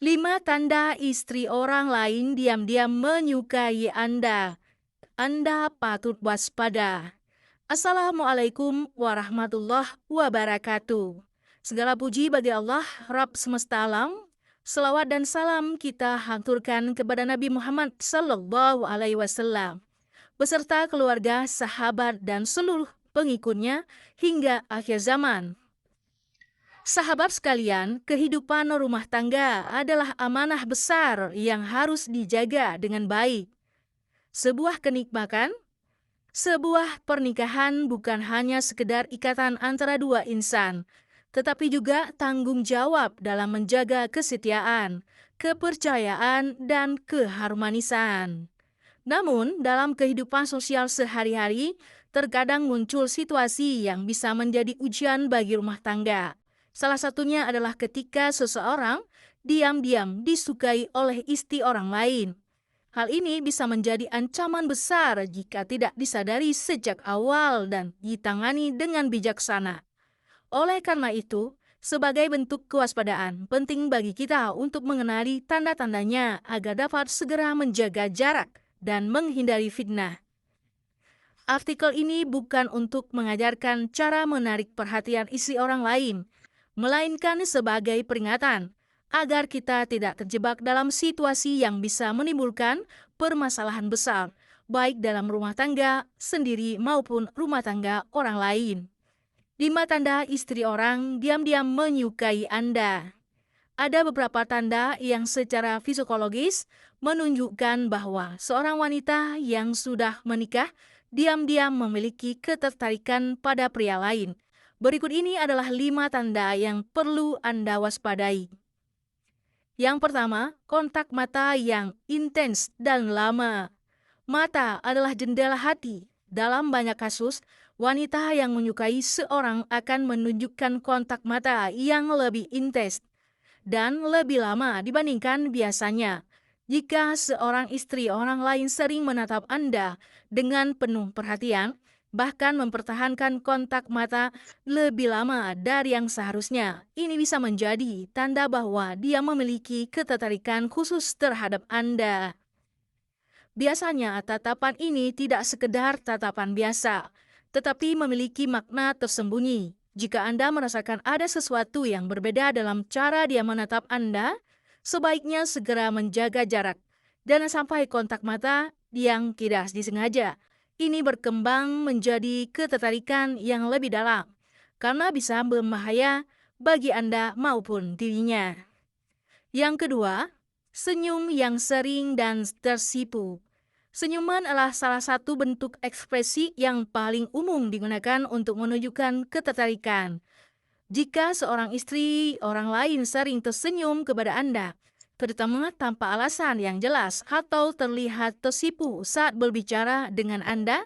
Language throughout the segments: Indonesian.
5 tanda istri orang lain diam-diam menyukai Anda. Anda patut waspada. Assalamualaikum warahmatullahi wabarakatuh. Segala puji bagi Allah, Rabb semesta alam. Selawat dan salam kita haturkan kepada Nabi Muhammad Sallallahu Alaihi Wasallam beserta keluarga, sahabat, dan seluruh pengikutnya hingga akhir zaman. Sahabat sekalian, kehidupan rumah tangga adalah amanah besar yang harus dijaga dengan baik. Sebuah kenikmatan, sebuah pernikahan bukan hanya sekedar ikatan antara dua insan, tetapi juga tanggung jawab dalam menjaga kesetiaan, kepercayaan, dan keharmonisan. Namun, dalam kehidupan sosial sehari-hari, terkadang muncul situasi yang bisa menjadi ujian bagi rumah tangga. Salah satunya adalah ketika seseorang diam-diam disukai oleh istri orang lain. Hal ini bisa menjadi ancaman besar jika tidak disadari sejak awal dan ditangani dengan bijaksana. Oleh karena itu, sebagai bentuk kewaspadaan, penting bagi kita untuk mengenali tanda-tandanya agar dapat segera menjaga jarak dan menghindari fitnah. Artikel ini bukan untuk mengajarkan cara menarik perhatian istri orang lain, melainkan sebagai peringatan agar kita tidak terjebak dalam situasi yang bisa menimbulkan permasalahan besar, baik dalam rumah tangga sendiri maupun rumah tangga orang lain. 5 tanda istri orang diam-diam menyukai Anda. Ada beberapa tanda yang secara psikologis menunjukkan bahwa seorang wanita yang sudah menikah diam-diam memiliki ketertarikan pada pria lain. Berikut ini adalah 5 tanda yang perlu Anda waspadai. Yang pertama, kontak mata yang intens dan lama. Mata adalah jendela hati. Dalam banyak kasus, wanita yang menyukai seorang akan menunjukkan kontak mata yang lebih intens dan lebih lama dibandingkan biasanya. Jika seorang istri orang lain sering menatap Anda dengan penuh perhatian, bahkan mempertahankan kontak mata lebih lama dari yang seharusnya, ini bisa menjadi tanda bahwa dia memiliki ketertarikan khusus terhadap Anda. Biasanya tatapan ini tidak sekedar tatapan biasa, tetapi memiliki makna tersembunyi. Jika Anda merasakan ada sesuatu yang berbeda dalam cara dia menatap Anda, sebaiknya segera menjaga jarak. Jangan sampai kontak mata yang tidak disengaja ini berkembang menjadi ketertarikan yang lebih dalam, karena bisa berbahaya bagi Anda maupun dirinya. Yang kedua, senyum yang sering dan tersipu. Senyuman adalah salah satu bentuk ekspresi yang paling umum digunakan untuk menunjukkan ketertarikan. Jika seorang istri orang lain sering tersenyum kepada Anda, terutama tanpa alasan yang jelas atau terlihat tersipu saat berbicara dengan Anda,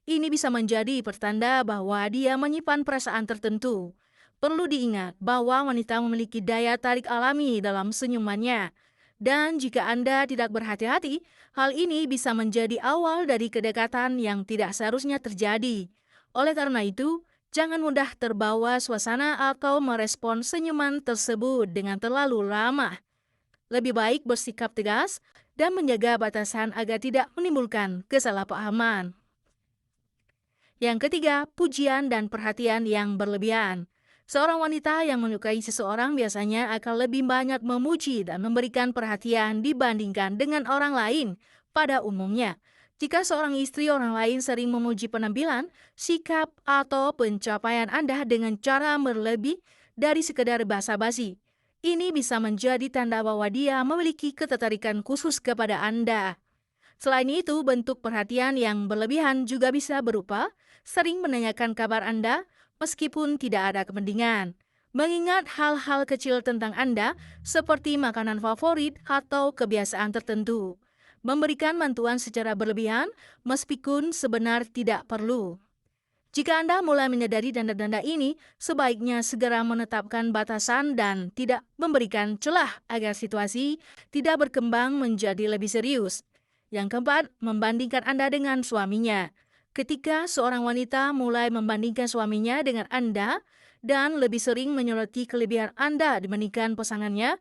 ini bisa menjadi pertanda bahwa dia menyimpan perasaan tertentu. Perlu diingat bahwa wanita memiliki daya tarik alami dalam senyumannya. Dan jika Anda tidak berhati-hati, hal ini bisa menjadi awal dari kedekatan yang tidak seharusnya terjadi. Oleh karena itu, jangan mudah terbawa suasana atau merespon senyuman tersebut dengan terlalu lama. Lebih baik bersikap tegas dan menjaga batasan agar tidak menimbulkan kesalahpahaman. Yang ketiga, pujian dan perhatian yang berlebihan. Seorang wanita yang menyukai seseorang biasanya akan lebih banyak memuji dan memberikan perhatian dibandingkan dengan orang lain pada umumnya. Jika seorang istri orang lain sering memuji penampilan, sikap, atau pencapaian Anda dengan cara berlebih dari sekedar basa-basi, ini bisa menjadi tanda bahwa dia memiliki ketertarikan khusus kepada Anda. Selain itu, bentuk perhatian yang berlebihan juga bisa berupa sering menanyakan kabar Anda meskipun tidak ada kepentingan. Mengingat hal-hal kecil tentang Anda seperti makanan favorit atau kebiasaan tertentu. Memberikan bantuan secara berlebihan meskipun sebenarnya tidak perlu. Jika Anda mulai menyadari tanda-tanda ini, sebaiknya segera menetapkan batasan dan tidak memberikan celah agar situasi tidak berkembang menjadi lebih serius. Yang keempat, membandingkan Anda dengan suaminya. Ketika seorang wanita mulai membandingkan suaminya dengan Anda dan lebih sering menyoroti kelebihan Anda dibandingkan pasangannya,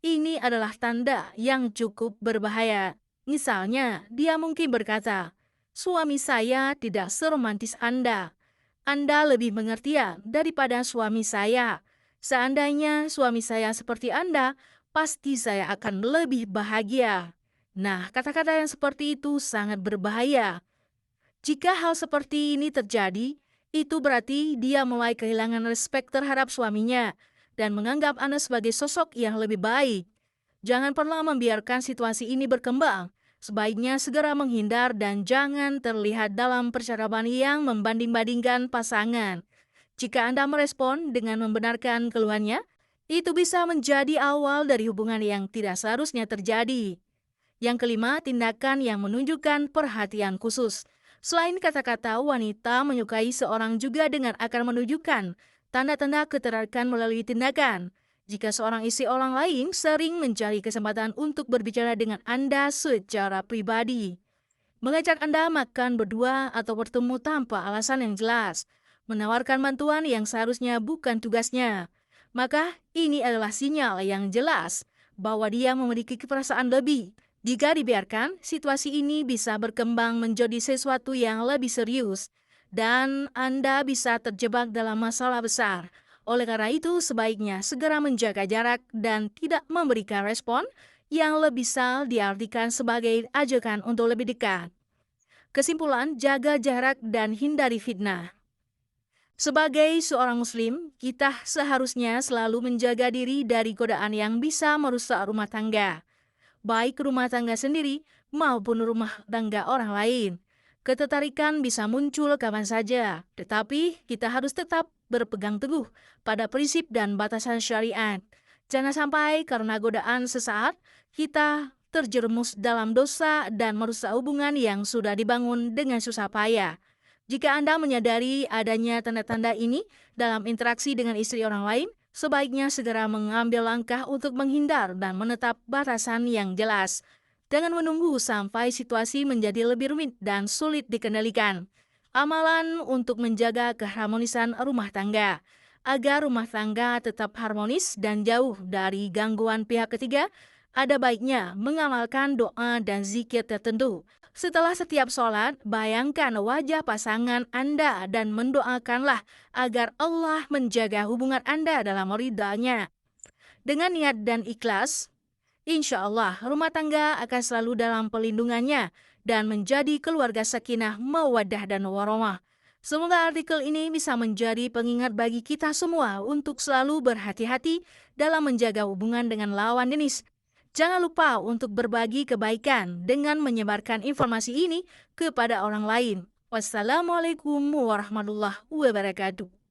Ini adalah tanda yang cukup berbahaya. Misalnya, dia mungkin berkata, "Suami saya tidak seromantis Anda. Anda lebih pengertian daripada suami saya. Seandainya suami saya seperti Anda, pasti saya akan lebih bahagia." Nah, kata-kata yang seperti itu sangat berbahaya. Jika hal seperti ini terjadi, itu berarti dia mulai kehilangan respek terhadap suaminya dan menganggap Anda sebagai sosok yang lebih baik. Jangan pernah membiarkan situasi ini berkembang. Sebaiknya segera menghindar dan jangan terlihat dalam percakapan yang membanding-bandingkan pasangan. Jika Anda merespon dengan membenarkan keluhannya, itu bisa menjadi awal dari hubungan yang tidak seharusnya terjadi. Yang kelima, tindakan yang menunjukkan perhatian khusus. Selain kata-kata, wanita menyukai seorang juga dengan akan menunjukkan tanda-tanda ketertarikan melalui tindakan. Jika seorang istri orang lain sering mencari kesempatan untuk berbicara dengan Anda secara pribadi, mengajak Anda makan berdua atau bertemu tanpa alasan yang jelas, menawarkan bantuan yang seharusnya bukan tugasnya, maka ini adalah sinyal yang jelas bahwa dia memiliki perasaan lebih. Jika dibiarkan, situasi ini bisa berkembang menjadi sesuatu yang lebih serius dan Anda bisa terjebak dalam masalah besar. Oleh karena itu, sebaiknya segera menjaga jarak dan tidak memberikan respon yang lebih bisa diartikan sebagai ajakan untuk lebih dekat. Kesimpulan, jaga jarak dan hindari fitnah. Sebagai seorang muslim, kita seharusnya selalu menjaga diri dari godaan yang bisa merusak rumah tangga, baik rumah tangga sendiri maupun rumah tangga orang lain. Ketertarikan bisa muncul kapan saja, tetapi kita harus tetap berpegang teguh pada prinsip dan batasan syariat. Jangan sampai karena godaan sesaat, kita terjerumus dalam dosa dan merusak hubungan yang sudah dibangun dengan susah payah. Jika Anda menyadari adanya tanda-tanda ini dalam interaksi dengan istri orang lain, sebaiknya segera mengambil langkah untuk menghindar dan menetap batasan yang jelas. Jangan menunggu sampai situasi menjadi lebih rumit dan sulit dikendalikan. Amalan untuk menjaga keharmonisan rumah tangga. Agar rumah tangga tetap harmonis dan jauh dari gangguan pihak ketiga, ada baiknya mengamalkan doa dan zikir tertentu. Setelah setiap sholat, bayangkan wajah pasangan Anda dan mendoakanlah agar Allah menjaga hubungan Anda dalam ridha-Nya. Dengan niat dan ikhlas, insya Allah rumah tangga akan selalu dalam pelindungannya dan menjadi keluarga sakinah, mawaddah, dan warahmah. Semoga artikel ini bisa menjadi pengingat bagi kita semua untuk selalu berhati-hati dalam menjaga hubungan dengan lawan jenis. Jangan lupa untuk berbagi kebaikan dengan menyebarkan informasi ini kepada orang lain. Wassalamualaikum warahmatullahi wabarakatuh.